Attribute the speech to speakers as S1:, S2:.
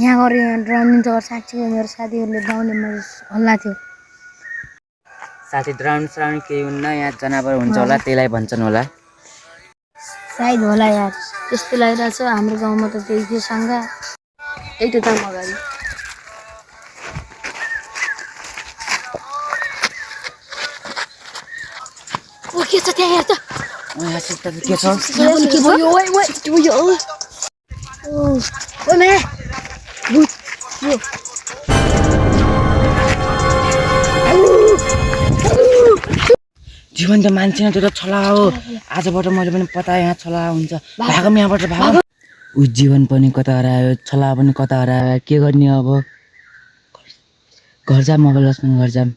S1: यहाँ गएर रनिङ चौर साँच्चै मेरो साथीहरूले गाउँले मैले हल्ला थियो।
S2: साथी ड्राउन केही हुन्न, यहाँ जनावर हुन्छ होला त्यसलाई भन्छन् होला।
S1: सायद होला यार, त्यस्तो लागिरहेछ। हाम्रो गाउँमा त त्यही थियो सङ्घा, त्यही त काम अगाडि। ओ के छ त्यहाँ हेर त।
S2: यहाँ सिस्टर के छ?
S1: यहाँ पनि के भयो? ओइ ओइ के भयो? ओ ओ मा भूत यो
S2: जीवन त मान्छे न, त्यो त छला हो। आजबाट मैले पनि पता यहाँ छला हुन्छ। भागम यहाँबाट भाग। ऊ जीवन पनि कता हरायो, छला पनि कता हरायो। के गर्ने अब? घर जाम अब लक्ष्मण, घर जाम।